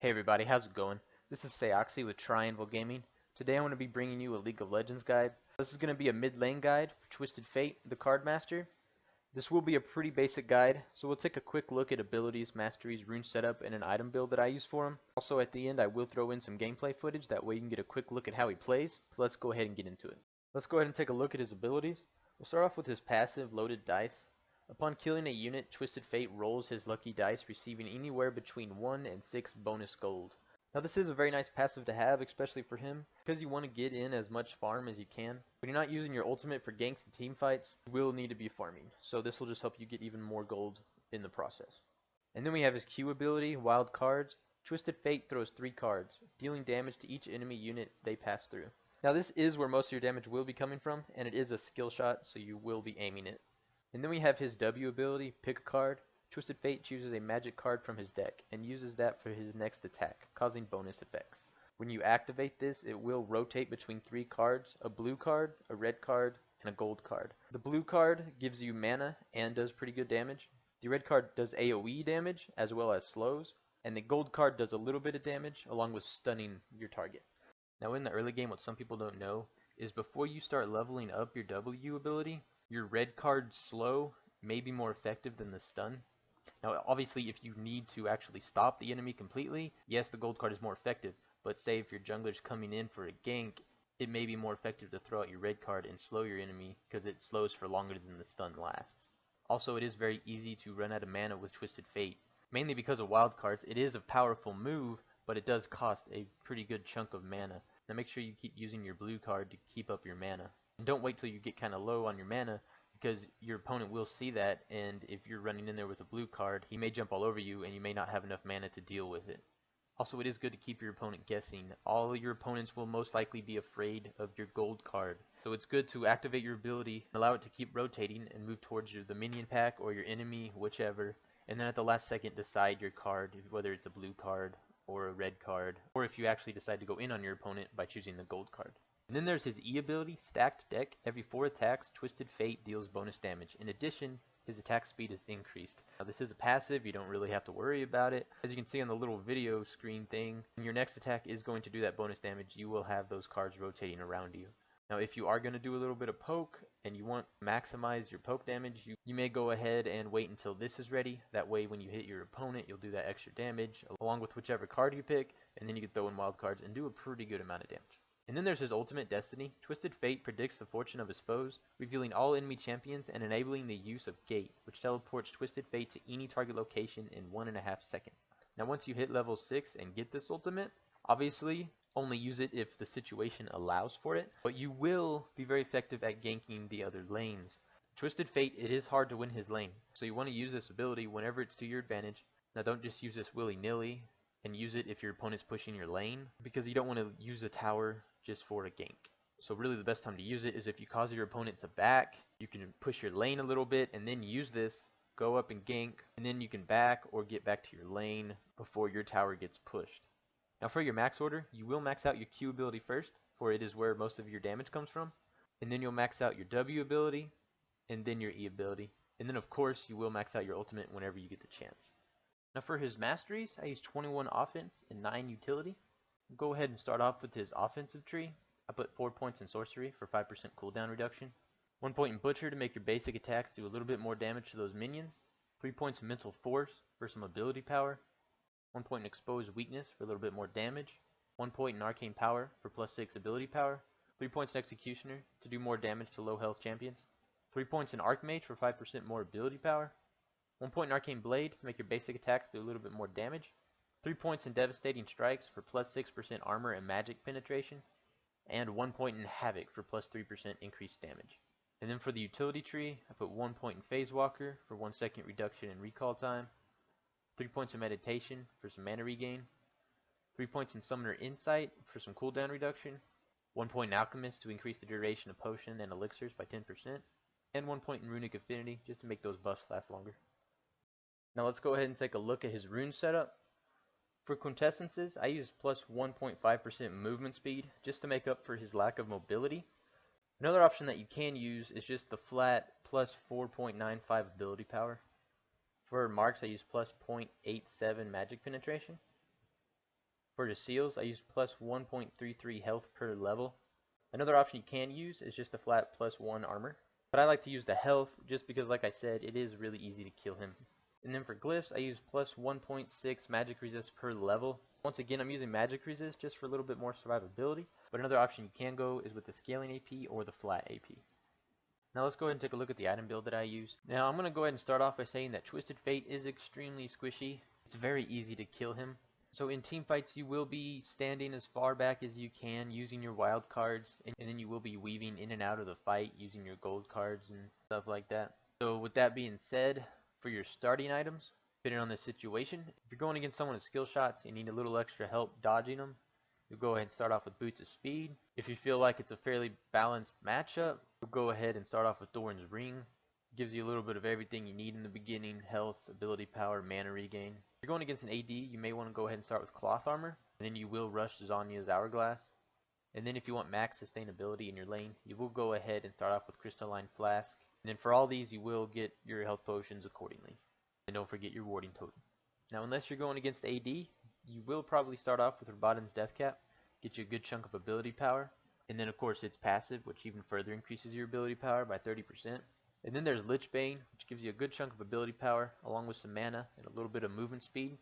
Hey everybody, how's it going? This is Sayoxy with Triangle Gaming. Today I want to be bringing you a League of Legends guide. This is going to be a mid lane guide for Twisted Fate, the card master. This will be a pretty basic guide, so we'll take a quick look at abilities, masteries, rune setup, and an item build that I use for him. Also at the end I will throw in some gameplay footage, that way you can get a quick look at how he plays. Let's go ahead and get into it. Let's go ahead and take a look at his abilities. We'll start off with his passive, Loaded Dice. Upon killing a unit, Twisted Fate rolls his lucky dice, receiving anywhere between 1 and 6 bonus gold. Now this is a very nice passive to have, especially for him, because you want to get in as much farm as you can. When you're not using your ultimate for ganks and team fights, you will need to be farming, so this will just help you get even more gold in the process. And then we have his Q ability, Wild Cards. Twisted Fate throws 3 cards, dealing damage to each enemy unit they pass through. Now this is where most of your damage will be coming from, and it is a skill shot, so you will be aiming it. And then we have his W ability, Pick a Card. Twisted Fate chooses a magic card from his deck and uses that for his next attack, causing bonus effects. When you activate this, it will rotate between 3 cards, a blue card, a red card, and a gold card. The blue card gives you mana and does pretty good damage. The red card does AoE damage as well as slows, and the gold card does a little bit of damage along with stunning your target. Now in the early game, what some people don't know is before you start leveling up your W ability, your red card slow may be more effective than the stun. Now obviously if you need to actually stop the enemy completely, yes, the gold card is more effective, but say if your jungler's coming in for a gank, it may be more effective to throw out your red card and slow your enemy because it slows for longer than the stun lasts. Also, it is very easy to run out of mana with Twisted Fate. Mainly because of wild cards, it is a powerful move, but it does cost a pretty good chunk of mana. Now make sure you keep using your blue card to keep up your mana. And don't wait till you get kind of low on your mana, because your opponent will see that, and if you're running in there with a blue card, he may jump all over you and you may not have enough mana to deal with it. Also, it is good to keep your opponent guessing. All your opponents will most likely be afraid of your gold card, so it's good to activate your ability, allow it to keep rotating and move towards the minion pack or your enemy, whichever, and then at the last second decide your card, whether it's a blue card or a red card, or if you actually decide to go in on your opponent by choosing the gold card. And then there's his E ability, Stacked Deck. Every 4 attacks, Twisted Fate deals bonus damage. In addition, his attack speed is increased. Now this is a passive, you don't really have to worry about it. As you can see on the little video screen thing, when your next attack is going to do that bonus damage, you will have those cards rotating around you. Now if you are going to do a little bit of poke and you want to maximize your poke damage, you may go ahead and wait until this is ready. That way when you hit your opponent, you'll do that extra damage along with whichever card you pick, and then you can throw in wild cards and do a pretty good amount of damage. And then there's his ultimate, Destiny. Twisted Fate predicts the fortune of his foes, revealing all enemy champions and enabling the use of Gate, which teleports Twisted Fate to any target location in 1.5 seconds. Now once you hit level 6 and get this ultimate, obviously only use it if the situation allows for it, but you will be very effective at ganking the other lanes. Twisted Fate, it is hard to win his lane, so you want to use this ability whenever it's to your advantage. Now don't just use this willy-nilly and use it if your opponent's pushing your lane, because you don't want to use a tower just for a gank. So really the best time to use it is if you cause your opponent to back, you can push your lane a little bit and then use this, go up and gank, and then you can back or get back to your lane before your tower gets pushed. Now for your max order, you will max out your Q ability first, for it is where most of your damage comes from, and then you'll max out your W ability, and then your E ability, and then of course you will max out your ultimate whenever you get the chance. Now for his masteries, I use 21 offense and 9 utility. Go ahead and start off with his offensive tree. I put 4 points in sorcery for 5% cooldown reduction, 1 point in butcher to make your basic attacks do a little bit more damage to those minions, 3 points in mental force for some ability power, 1 point in exposed weakness for a little bit more damage, 1 point in arcane power for +6 ability power, 3 points in executioner to do more damage to low health champions, 3 points in archmage for 5% more ability power, 1 point in arcane blade to make your basic attacks do a little bit more damage, 3 points in devastating strikes for +6% armor and magic penetration, and 1 point in havoc for +3% increased damage. And then for the utility tree, I put 1 point in phase walker for 1 second reduction in recall time, 3 points in meditation for some mana regain, 3 points in summoner insight for some cooldown reduction, 1 point in alchemist to increase the duration of potion and elixirs by 10%, and 1 point in runic affinity just to make those buffs last longer. Now let's go ahead and take a look at his rune setup. For quintessences, I use plus 1.5% movement speed just to make up for his lack of mobility. Another option that you can use is just the flat plus 4.95 ability power. For marks, I use plus 0.87 magic penetration. For the seals, I use plus 1.33 health per level. Another option you can use is just a flat plus 1 armor. But I like to use the health just because, like I said, it is really easy to kill him. And then for glyphs, I use plus 1.6 magic resist per level. Once again, I'm using magic resist just for a little bit more survivability. But another option you can go is with the scaling AP or the flat AP. Now let's go ahead and take a look at the item build that I use. Now I'm going to go ahead and start off by saying that Twisted Fate is extremely squishy. It's very easy to kill him. So in team fights you will be standing as far back as you can using your wild cards, and then you will be weaving in and out of the fight using your gold cards and stuff like that. So with that being said, for your starting items, depending on the situation, if you're going against someone with skill shots and you need a little extra help dodging them, you'll go ahead and start off with Boots of Speed. If you feel like it's a fairly balanced matchup, you'll go ahead and start off with Thorin's Ring. Gives you a little bit of everything you need in the beginning: health, ability power, mana regain. If you're going against an AD, you may want to go ahead and start with Cloth Armor, and then you will rush Zhonya's Hourglass. And then if you want max sustainability in your lane, you will go ahead and start off with Crystalline Flask. And then for all these, you will get your health potions accordingly. And don't forget your warding totem. Now unless you're going against AD, you will probably start off with Rabadon's Death Cap, get you a good chunk of ability power, and then of course its passive, which even further increases your ability power by 30%. And then there's Lich Bane, which gives you a good chunk of ability power, along with some mana and a little bit of movement speed. And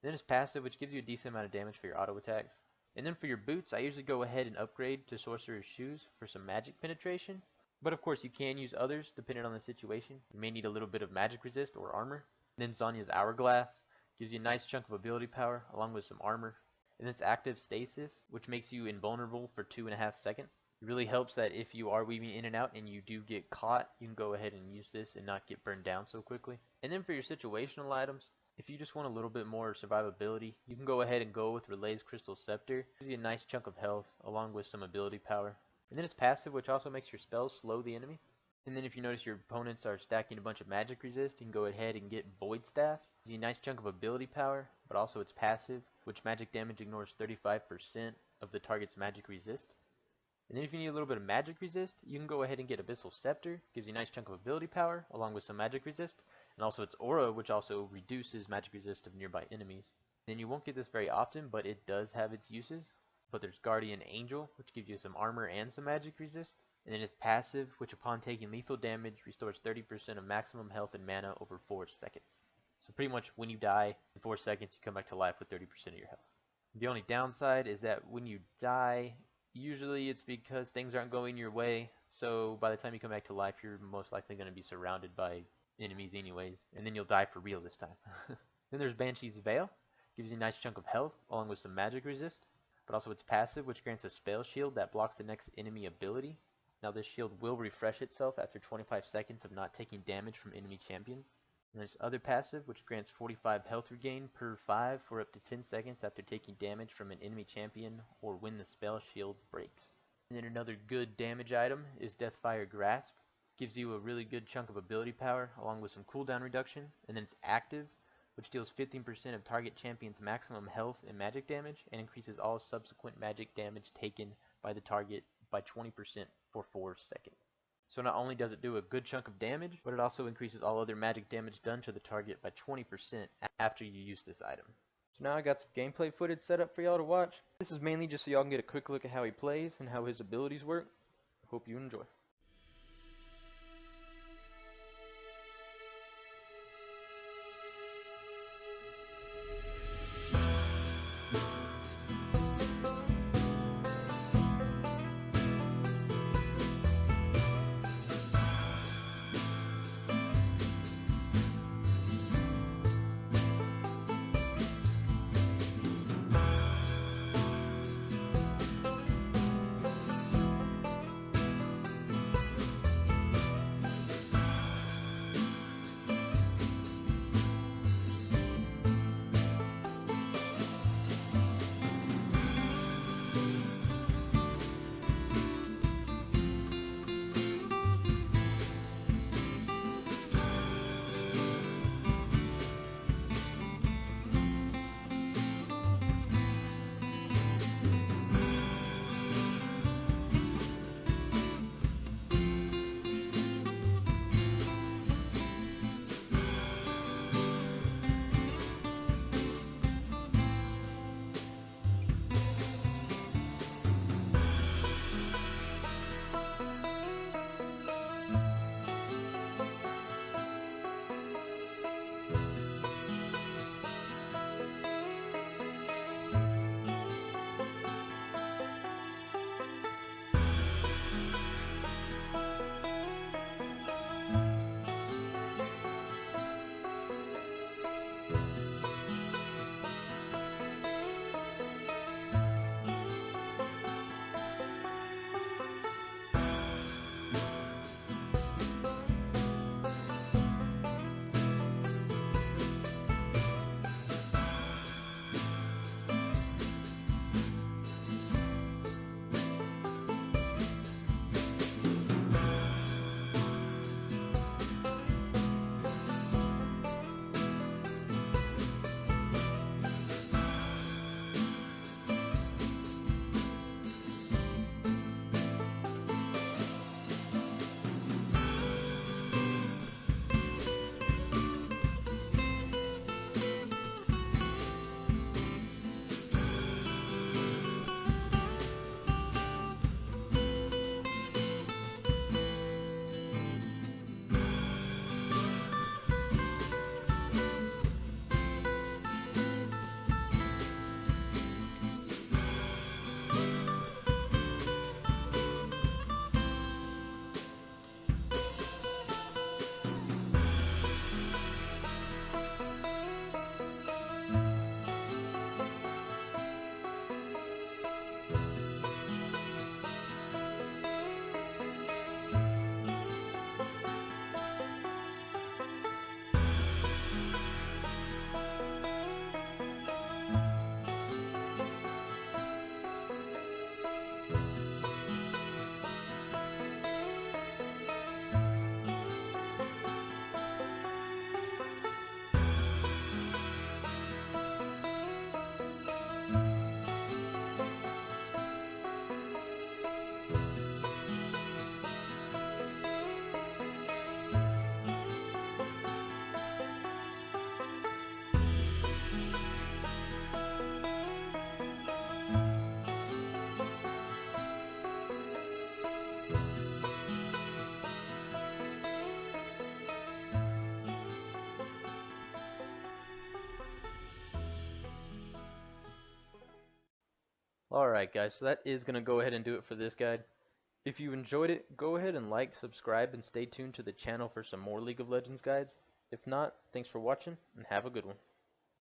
then his passive, which gives you a decent amount of damage for your auto attacks. And then for your boots, I usually go ahead and upgrade to Sorcerer's Shoes for some magic penetration. But of course you can use others depending on the situation. You may need a little bit of magic resist or armor. And then Zhonya's Hourglass gives you a nice chunk of ability power along with some armor. And it's active stasis, which makes you invulnerable for 2.5 seconds. It really helps that if you are weaving in and out and you do get caught, you can go ahead and use this and not get burned down so quickly. And then for your situational items, if you just want a little bit more survivability, you can go ahead and go with Relay's Crystal Scepter. It gives you a nice chunk of health along with some ability power. And then it's passive, which also makes your spells slow the enemy. And then if you notice your opponents are stacking a bunch of magic resist, you can go ahead and get Void Staff. It gives you a nice chunk of ability power, but also it's passive, which magic damage ignores 35% of the target's magic resist. And then if you need a little bit of magic resist, you can go ahead and get Abyssal Scepter. Gives you a nice chunk of ability power along with some magic resist. And also its aura, which also reduces magic resist of nearby enemies. Then you won't get this very often, but it does have its uses. But there's Guardian Angel, which gives you some armor and some magic resist. And then it's passive, which upon taking lethal damage restores 30% of maximum health and mana over 4 seconds. So pretty much when you die, in 4 seconds you come back to life with 30% of your health. The only downside is that when you die, usually it's because things aren't going your way, so by the time you come back to life, you're most likely going to be surrounded by enemies anyways, and then you'll die for real this time. Then there's Banshee's Veil. Gives you a nice chunk of health, along with some magic resist, but also it's passive, which grants a spell shield that blocks the next enemy ability. Now this shield will refresh itself after 25 seconds of not taking damage from enemy champions. And there's other passive, which grants 45 health regain per 5 for up to 10 seconds after taking damage from an enemy champion or when the spell shield breaks. And then another good damage item is Deathfire Grasp. Gives you a really good chunk of ability power along with some cooldown reduction. And then it's active, which deals 15% of target champion's maximum health and magic damage and increases all subsequent magic damage taken by the target by 20% for 4 seconds. So not only does it do a good chunk of damage, but it also increases all other magic damage done to the target by 20% after you use this item. So now I got some gameplay footage set up for y'all to watch. This is mainly just so y'all can get a quick look at how he plays and how his abilities work. Hope you enjoy. Alright guys, so that is going to go ahead and do it for this guide. If you enjoyed it, go ahead and like, subscribe, and stay tuned to the channel for some more League of Legends guides. If not, thanks for watching, and have a good one.